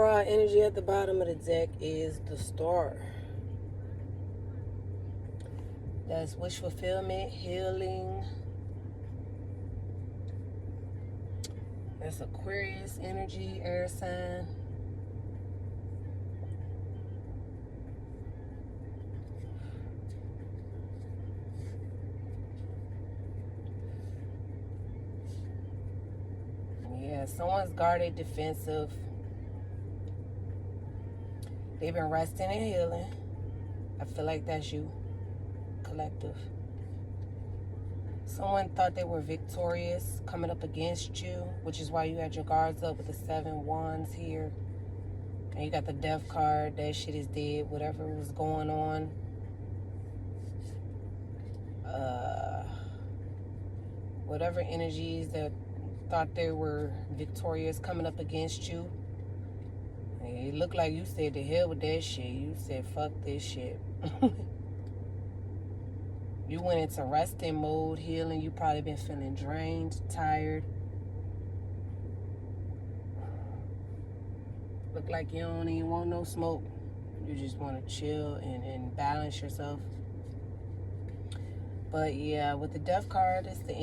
overall energy at the bottom of the deck is the Star. That's wish fulfillment, healing. That's Aquarius energy, air sign. Yeah, someone's guarded, defensive. They've been resting and healing. I feel like that's you, collective. Someone thought they were victorious coming up against you, which is why you had your guards up with the 7 wands here. And you got the death card. That shit is dead. Whatever was going on. Whatever energies that thought they were victorious coming up against you. It looked like you said to hell with that shit. You said fuck this shit. You went into resting mode, healing. You probably been feeling drained, tired. Look like you don't even want no smoke. You just want to chill and balance yourself. But yeah, with the death card, it's the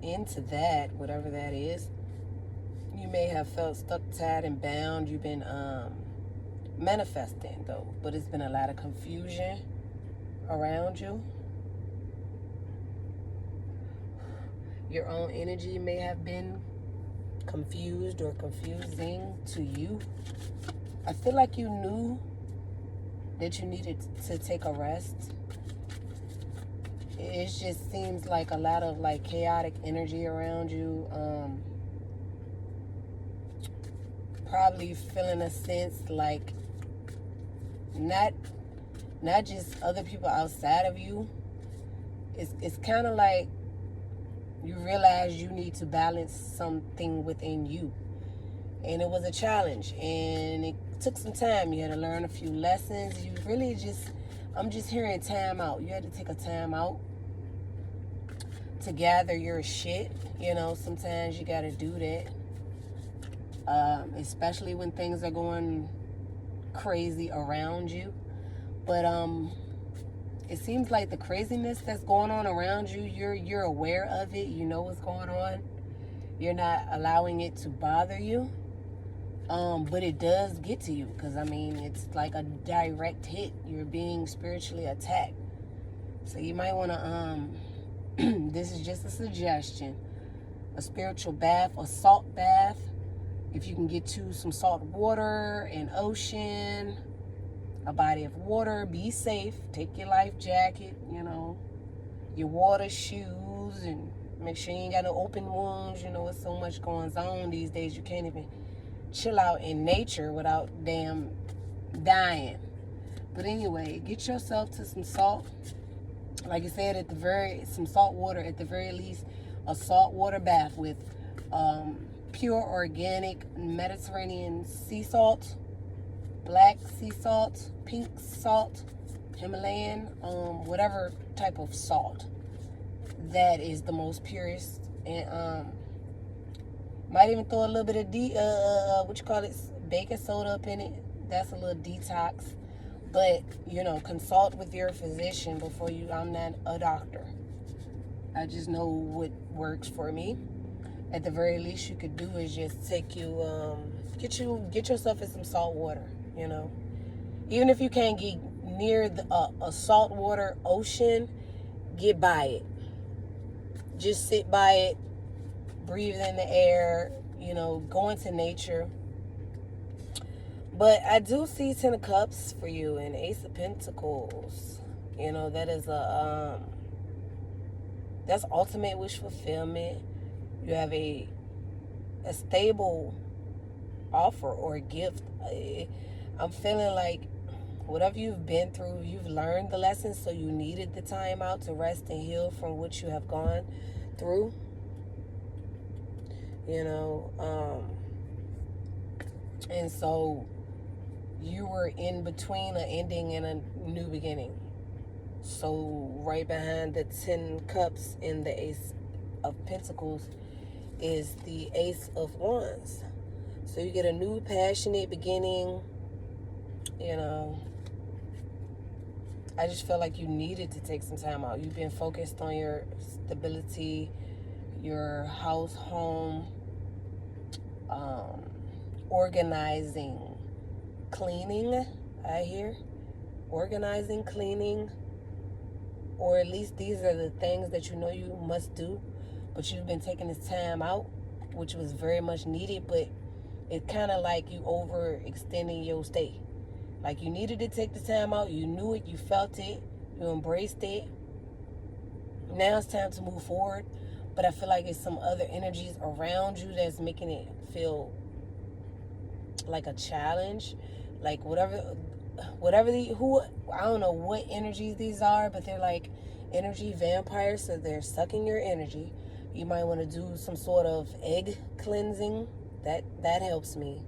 end to that, whatever that is. You may have felt stuck, tied, and bound. You've been manifesting, though. But it's been a lot of confusion around you. Your own energy may have been confused or confusing to you. I feel like you knew that you needed to take a rest. It just seems like a lot of like chaotic energy around you. Probably feeling a sense like not just other people outside of you. It's kind of like you realize you need to balance something within you. And it was a challenge. And it took some time. You had to learn a few lessons. You really I'm just hearing time out. You had to take a time out to gather your shit. You know, sometimes you got to do that. Especially when things are going crazy around you. But it seems like the craziness that's going on around you, you're aware of it. You know what's going on. You're not allowing it to bother you. But it does get to you because, I mean, it's like a direct hit. You're being spiritually attacked. So you might want to, this is just a suggestion, a spiritual bath, a salt bath. If you can get to some salt water, an ocean, a body of water, be safe. Take your life jacket, you know, your water shoes, and make sure you ain't got no open wounds. You know, there's so much going on these days. You can't even chill out in nature without damn dying. But anyway, get yourself to some salt. Like I said, some salt water at the very least. A salt water bath with pure organic Mediterranean sea salt, black sea salt, pink salt, Himalayan, whatever type of salt. That is the most purest. And might even throw a little bit of baking soda up in it. That's a little detox. But, you know, consult with your physician before I'm not a doctor. I just know what works for me. At the very least you could do is just take get yourself in some salt water, you know. Even if you can't get near a saltwater ocean, get by it. Just sit by it. Breathe in the air, you know, go into nature. But I do see 10 of Cups for you and Ace of Pentacles. You know, that is that's ultimate wish fulfillment. You have a stable offer or a gift. I'm feeling like whatever you've been through, you've learned the lessons, so you needed the time out to rest and heal from what you have gone through. You know, and so you were in between an ending and a new beginning. So right behind the 10 Cups and the Ace of Pentacles is the Ace of Wands. So you get a new passionate beginning. I just felt like you needed to take some time out. You've been focused on your stability, your house, home, organizing, cleaning, I hear. Organizing, cleaning, or at least these are the things that you know you must do, but you've been taking this time out, which was very much needed, but it kind of like you overextending your stay. Like you needed to take the time out, you knew it, you felt it, you embraced it. Now it's time to move forward, but I feel like it's some other energies around you that's making it feel like a challenge. Like I don't know what energies these are, but they're like energy vampires, so they're sucking your energy. You might want to do some sort of egg cleansing. That helps me.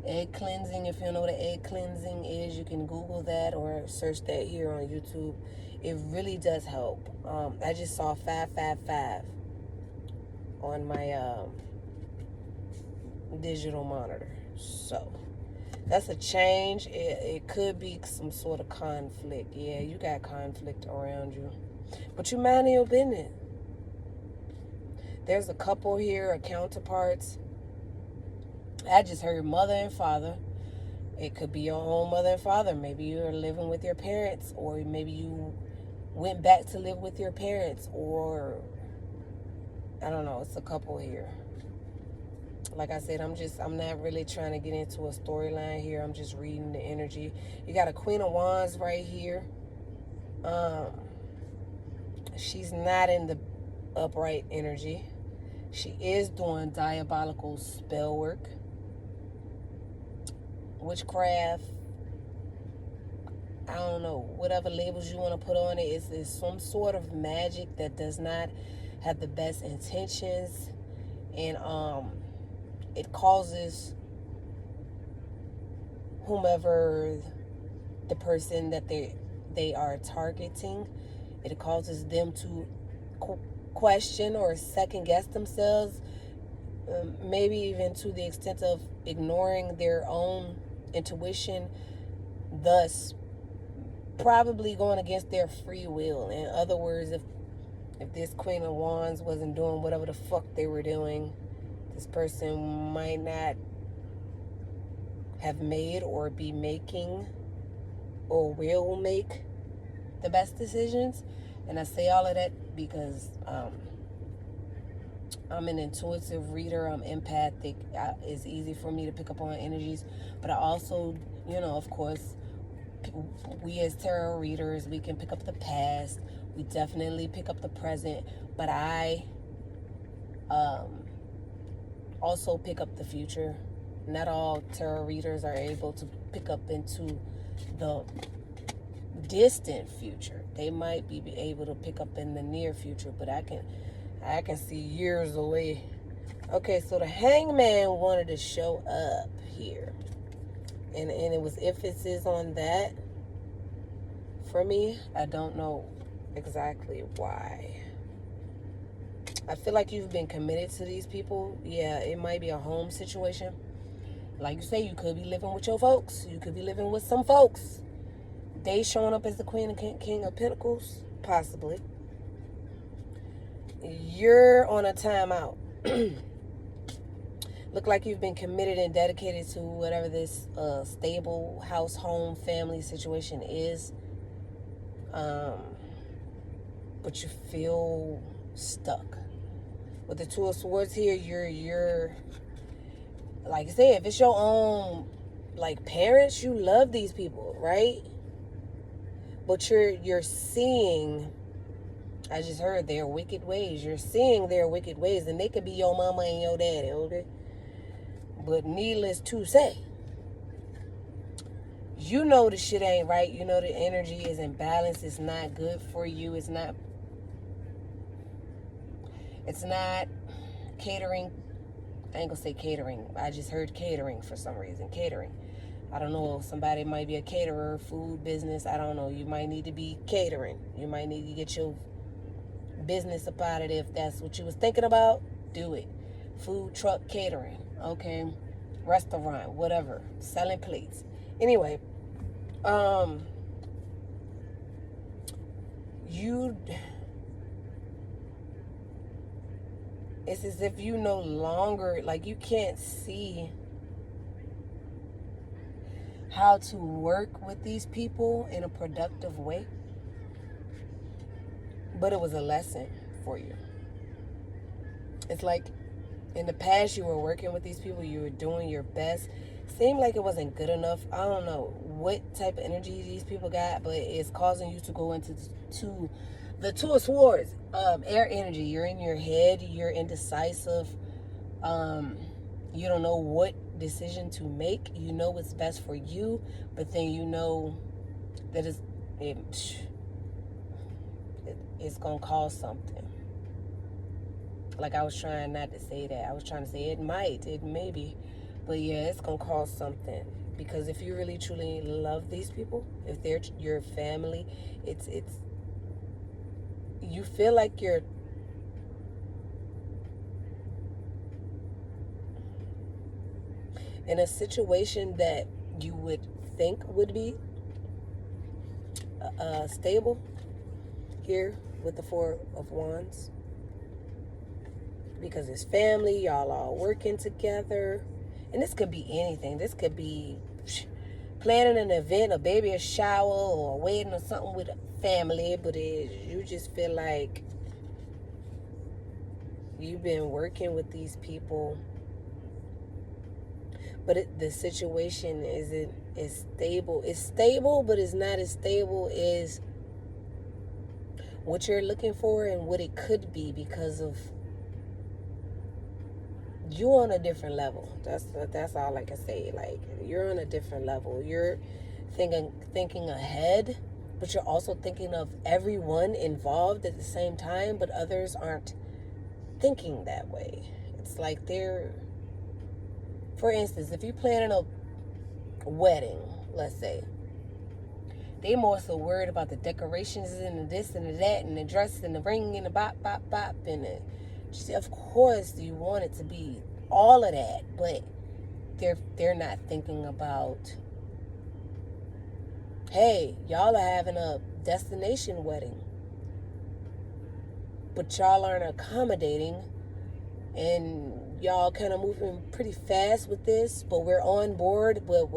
Egg cleansing, if you don't know what an egg cleansing is, you can Google that or search that here on YouTube. It really does help. I just saw 555 on my digital monitor. So that's a change. It could be some sort of conflict. Yeah, you got conflict around you, but you minding your business. There's a couple here, a counterparts. I just heard mother and father. It could be your own mother and father. Maybe you're living with your parents, or maybe you went back to live with your parents, or I don't know. It's a couple here. Like I said, I'm not really trying to get into a storyline here. I'm just reading the energy. You got a Queen of Wands right here. She's not in the upright energy. She is doing diabolical spell work, witchcraft. I don't know, whatever labels you want to put on it. It's some sort of magic that does not have the best intentions, and it causes whomever the person that they are targeting, it causes them to question or second guess themselves, maybe even to the extent of ignoring their own intuition, thus probably going against their free will. In other words, if this Queen of Wands wasn't doing whatever the fuck they were doing, this person might not have made or be making or will make the best decisions. And I say all of that because I'm an intuitive reader. I'm empathic. It's easy for me to pick up on energies. But I also, of course, we as tarot readers, we can pick up the past. We definitely pick up the present. But I also pick up the future. Not all tarot readers are able to pick up into the distant future. They might be able to pick up in the near future, but I can see years away. Okay, so the Hangman wanted to show up here, and it was emphasis on that for me. I don't know exactly why. I feel like you've been committed to these people. Yeah, it might be a home situation. Like you say, you could be living with your folks. You could be living with some folks. They showing up as the Queen and King of Pentacles, possibly. You're on a timeout. Look like you've been committed and dedicated to whatever this stable house, home, family situation is. But you feel stuck. With the Two of Swords here, you're like I said, if it's your own parents, you love these people, right? But you're seeing, I just heard, their wicked ways. You're seeing their wicked ways, and they could be your mama and your daddy, okay? But needless to say, you know the shit ain't right. You know the energy is imbalanced. It's not good for you. It's not catering. I ain't gonna say catering. I just heard catering for some reason. Catering. I don't know. Somebody might be a caterer, food business. I don't know. You might need to be catering. You might need to get your business up out of it. If that's what you was thinking about, do it. Food truck catering. Okay. restaurant, whatever, selling plates. Anyway, it's as if you no longer, like, you can't see how to work with these people in a productive way. But it was a lesson for you. It's like in the past you were working with these people, you were doing your best. Seemed like it wasn't good enough. I don't know what type of energy these people got, but it's causing you to go into the Two of Swords, air energy. You're in your head, you're indecisive. You don't know what decision to make. You know what's best for you, but then you know that it's gonna cause something. Like, I was trying not to say that. I was trying to say it maybe, but yeah, it's gonna cause something. Because if you really truly love these people, if they're your family, it's you feel like you're in a situation that you would think would be stable here with the Four of Wands. Because it's family, y'all are working together. And this could be anything. This could be planning an event, a baby a shower, or a wedding or something with a family. But you just feel like you've been working with these people. But the situation is stable. It's stable, but it's not as stable as what you're looking for and what it could be, because of you on a different level. That's all I can say. Like, you're on a different level. You're thinking ahead, but you're also thinking of everyone involved at the same time, but others aren't thinking that way. It's like for instance, if you're planning a wedding, let's say, they more so worried about the decorations and the this and the that and the dress and the ring and the bop, bop, bop. And of course you want it to be all of that, but they're not thinking about, hey, y'all are having a destination wedding, but y'all aren't accommodating, and y'all kind of moving pretty fast with this, but we're on board. But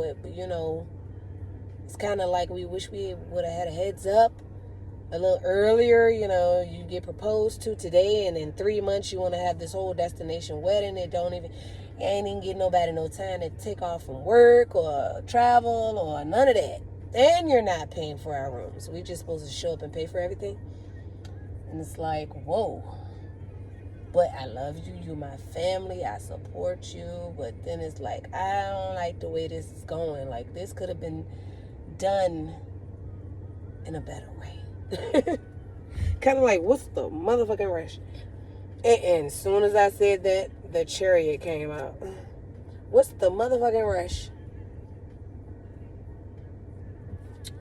it's kind of like we wish we would have had a heads up a little earlier. You get proposed to today, and in 3 months you want to have this whole destination wedding. You ain't even get nobody no time to take off from work or travel or none of that. And you're not paying for our rooms. We just supposed to show up and pay for everything. And it's like, whoa. But I love you. You're my family. I support you. But then it's like, I don't like the way this is going. Like, this could have been done in a better way. Kind of like, what's the motherfucking rush? And as soon as I said that, the Chariot came out. What's the motherfucking rush?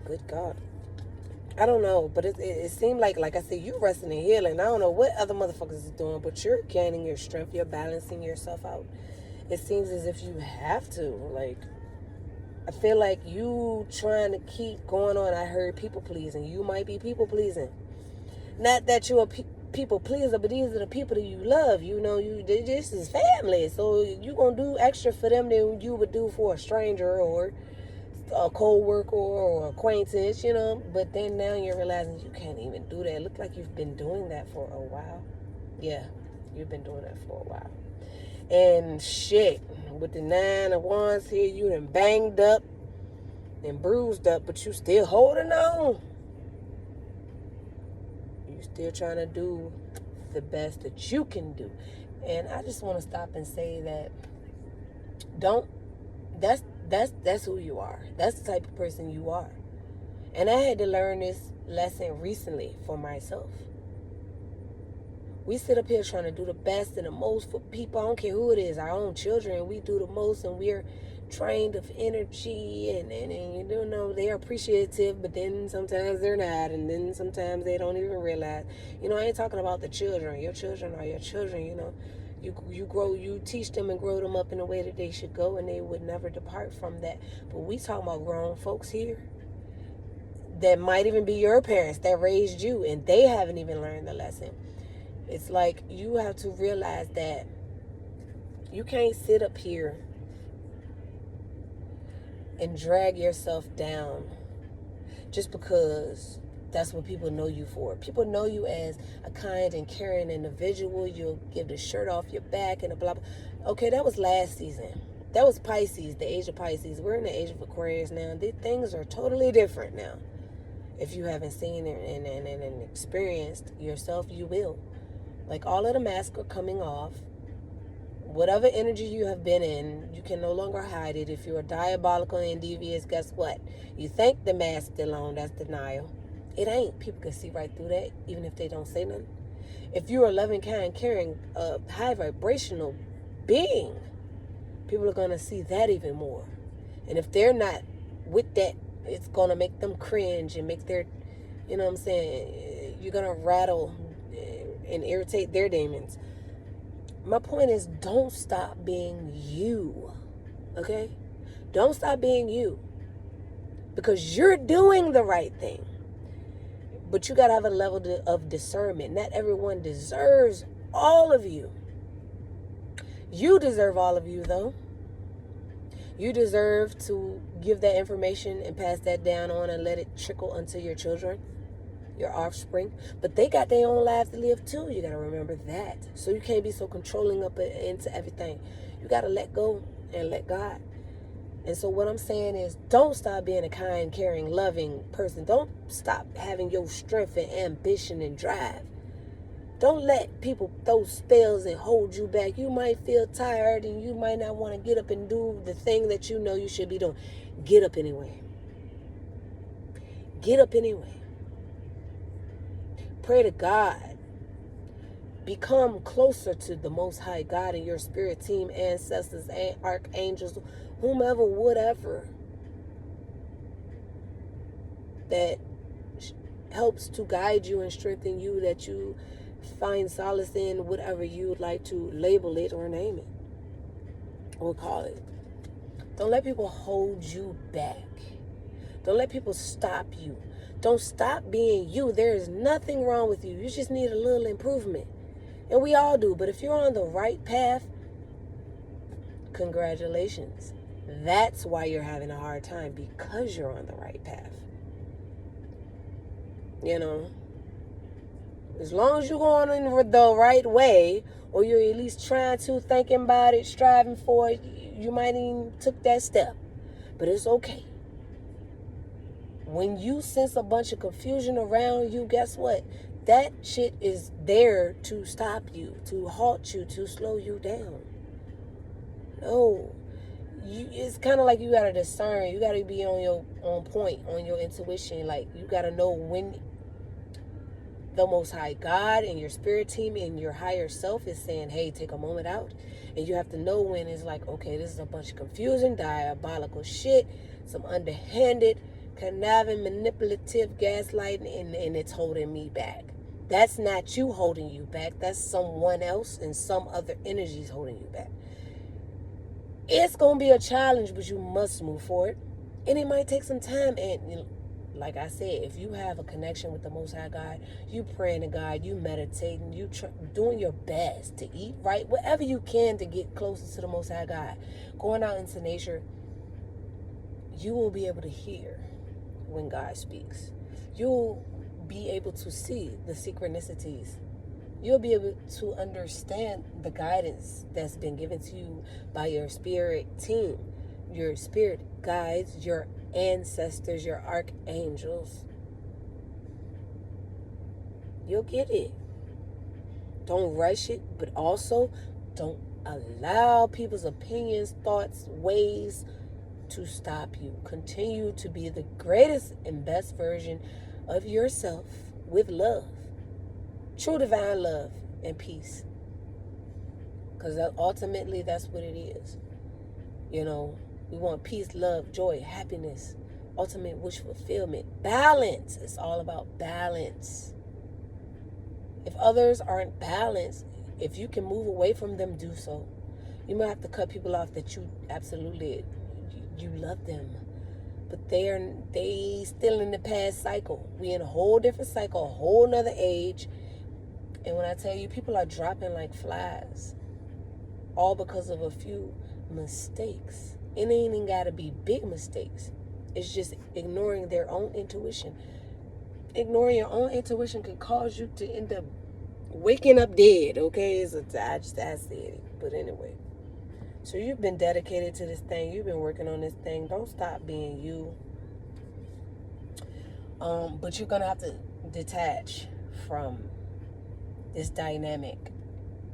Good God. I don't know, but it seemed like I said, you resting and healing. I don't know what other motherfuckers is doing, but you're gaining your strength. You're balancing yourself out. It seems as if you have to. Like, I feel like you trying to keep going on. I heard people pleasing. You might be people pleasing. Not that you're a people pleaser, but these are the people that you love. This is family. So you going to do extra for them than you would do for a stranger or a co-worker or acquaintance, but then now you're realizing you can't even do that. It looked like you've been doing that for a while. Yeah, you've been doing that for a while. And shit, with the 9 of Wands here, you done banged up and bruised up, but you still holding on. You still trying to do the best that you can do. And I just want to stop and say that that's who you are. That's the type of person you are. And I had to learn this lesson recently for myself. We sit up here trying to do the best and the most for people. I don't care who it is, our own children. We do the most, and we're trained of energy, and they're appreciative, but then sometimes they're not, and then sometimes they don't even realize. I ain't talking about the children. Your children are your children, You teach them and grow them up in the way that they should go, and they would never depart from that. But we talking about grown folks here that might even be your parents that raised you, and they haven't even learned the lesson. It's like you have to realize that you can't sit up here and drag yourself down just because that's what people know you for. People know you as a kind and caring individual. You'll give the shirt off your back and a blah, blah. Okay, that was last season. That was Pisces, the age of Pisces. We're in the age of Aquarius now. Things are totally different now. If you haven't seen it and experienced yourself, you will. Like, all of the masks are coming off. Whatever energy you have been in, you can no longer hide it. If you're diabolical and devious, guess what? You think the mask still on, that's denial. It ain't. People can see right through that, even if they don't say nothing. If you're a loving, kind, caring, high vibrational being, people are going to see that even more. And if they're not with that, it's going to make them cringe and make their, you know what I'm saying, you're going to rattle and irritate their demons. My point is, don't stop being you, okay? Don't stop being you, because you're doing the right thing. But you got to have a level of discernment. Not everyone deserves all of you. You deserve all of you, though. You deserve to give that information and pass that down on and let it trickle unto your children, your offspring. But they got their own lives to live too. You got to remember that. So you can't be so controlling up into everything. You got to let go and let God. And so what I'm saying is, don't stop being a kind, caring, loving person. Don't stop having your strength and ambition and drive. Don't let people throw spells and hold you back. You might feel tired and you might not want to get up and do the thing that you know you should be doing. Get up anyway. Get up anyway. Pray to God. Become closer to the Most High God and your spirit team, ancestors, archangels, whomever, whatever, that helps to guide you and strengthen you, that you find solace in, whatever you would like to label it or name it or call it. Don't let people hold you back. Don't let people stop you. Don't stop being you. There is nothing wrong with you. You just need a little improvement. And we all do. But if you're on the right path, congratulations. That's why you're having a hard time, because you're on the right path. You know, as long as you're going in the right way, or you're at least trying to, thinking about it, striving for it, you might even took that step. But it's okay. When you sense a bunch of confusion around you, guess what? That shit is there to stop you, to halt you, to slow you down. No. It's kind of like you got to discern. You got to be on point, on your intuition. Like, you got to know when the Most High God and your spirit team and your higher self is saying, hey, take a moment out. And you have to know when it's like, okay, this is a bunch of confusing, diabolical shit, some underhanded, conniving, manipulative gaslighting, and it's holding me back. That's not you holding you back. That's someone else and some other energies holding you back. It's going to be a challenge, but you must move forward. And it might take some time. And like I said, if you have a connection with the Most High God, you praying to God, you meditating, you doing your best to eat right, whatever you can to get closer to the Most High God, going out into nature, you will be able to hear when God speaks. You'll be able to see the synchronicities. You'll be able to understand the guidance that's been given to you by your spirit team, your spirit guides, your ancestors, your archangels. You'll get it. Don't rush it, but also don't allow people's opinions, thoughts, ways to stop you. Continue to be the greatest and best version of yourself with love. True divine love and peace. Because ultimately that's what it is. You know, we want peace, love, joy, happiness, ultimate wish fulfillment. Balance. It's all about balance. If others aren't balanced, if you can move away from them, do so. You might have to cut people off that you absolutely, you love them, but they still in the past cycle. We in a whole different cycle, a whole nother age. And when I tell you, people are dropping like flies, all because of a few mistakes. It ain't even gotta be big mistakes. It's just ignoring their own intuition. Ignoring your own intuition can cause you to end up waking up dead, okay? I said it. But anyway. So you've been dedicated to this thing. You've been working on this thing. Don't stop being you. But you're going to have to detach from this dynamic,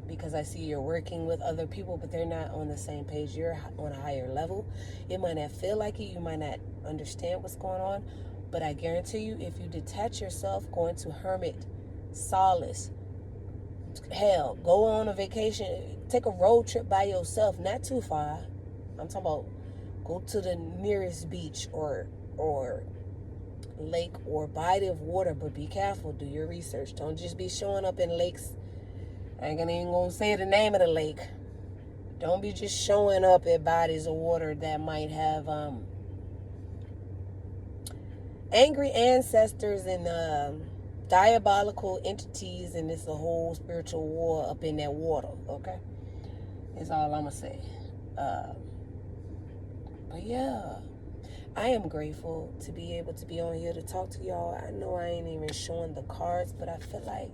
because I see you're working with other people, but they're not on the same page. You're on a higher level. It might not feel like it. You might not understand what's going on. But I guarantee you, if you detach yourself, go into hermit, solace, hell, go on a vacation, take a road trip by yourself, not too far. I'm talking about go to the nearest beach or lake or body of water, but be careful. Do your research. Don't just be showing up in lakes. I ain't even gonna say the name of the lake. Don't be just showing up at bodies of water that might have angry ancestors and diabolical entities, and it's a whole spiritual war up in that water, okay? That's all I'm gonna say. But yeah, I am grateful to be able to be on here to talk to y'all. I know I ain't even showing the cards, but I feel like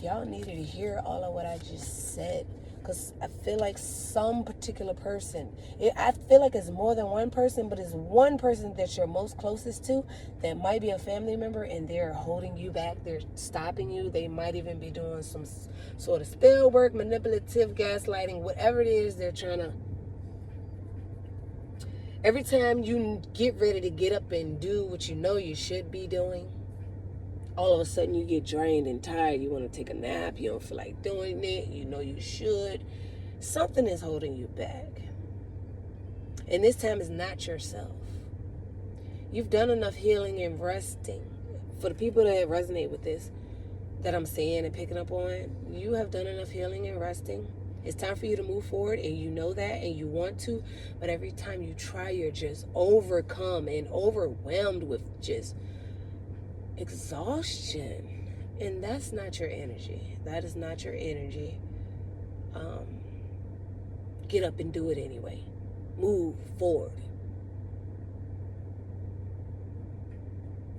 y'all needed to hear all of what I just said, because I feel like some particular person, I feel like it's more than one person, but it's one person that you're most closest to that might be a family member, and they're holding you back. They're stopping you. They might even be doing some sort of spell work, manipulative, gaslighting, whatever it is they're trying to. Every time you get ready to get up and do what you know you should be doing, all of a sudden you get drained and tired. You want to take a nap. You don't feel like doing it. You know you should. Something is holding you back. And this time is not yourself. You've done enough healing and resting. For the people that resonate with this, that I'm saying and picking up on, you have done enough healing and resting. It's time for you to move forward, and you know that, and you want to. But every time you try, you're just overcome and overwhelmed with just exhaustion, and that's not your energy. That is not your energy. Get up and do it anyway. Move forward,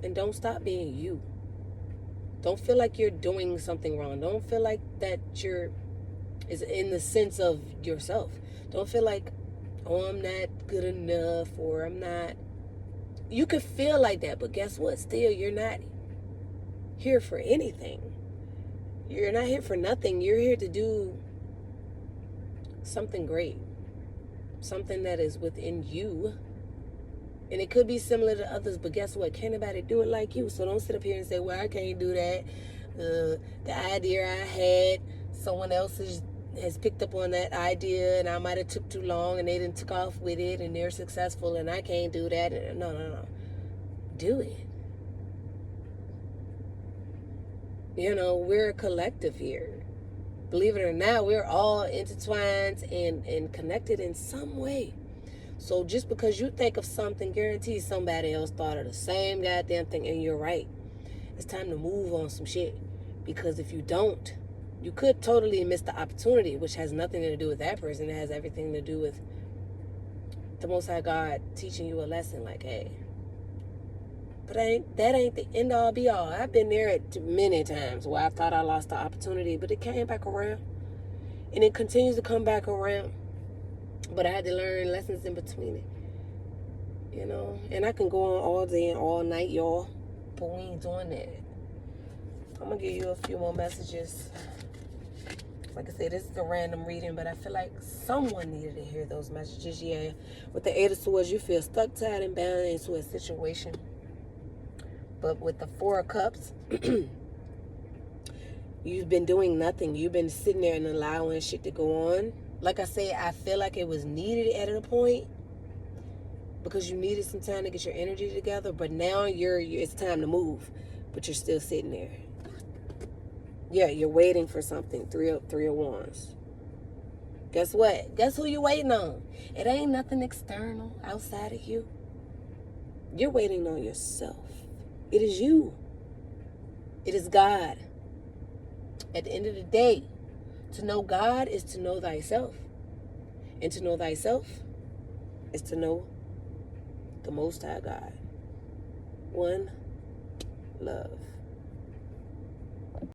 and don't stop being you. Don't feel like you're doing something wrong. Don't feel like that is in the sense of yourself. Don't feel like, oh, I'm not good enough, or I'm not. You could feel like that, but guess what? Still, you're not here for anything. You're not here for nothing. You're here to do something great, something that is within you. And it could be similar to others, but guess what? Can't nobody do it like you. So don't sit up here and say, well, I can't do that. The idea I had, someone else has picked up on that idea, and I might have took too long, and they didn't took off with it, and they're successful, and I can't do that. No. Do it. You know, we're a collective here. Believe it or not, we're all intertwined and connected in some way. So just because you think of something, guarantee somebody else thought of the same goddamn thing, and you're right. It's time to move on some shit. Because if you don't, you could totally miss the opportunity, which has nothing to do with that person. It has everything to do with the Most High God teaching you a lesson, like, hey. But that ain't the end all be all. I've been there many times where I thought I lost the opportunity, but it came back around. And it continues to come back around. But I had to learn lessons in between it. You know? And I can go on all day and all night, y'all. But we ain't doing that. I'm going to give you a few more messages. Like I said, this is a random reading, but I feel like someone needed to hear those messages. Yeah. With the Eight of Swords, you feel stuck, tied, and bound into a situation. But with the Four of Cups, you've been doing nothing. You've been sitting there and allowing shit to go on. Like I said, I feel like it was needed at a point because you needed some time to get your energy together. But now it's time to move, but you're still sitting there. Yeah, you're waiting for something. Three of Wands. Guess what? Guess who you're waiting on? It ain't nothing external outside of you. You're waiting on yourself. It is you. It is God. At the end of the day, to know God is to know thyself. And to know thyself is to know the Most High God. One love.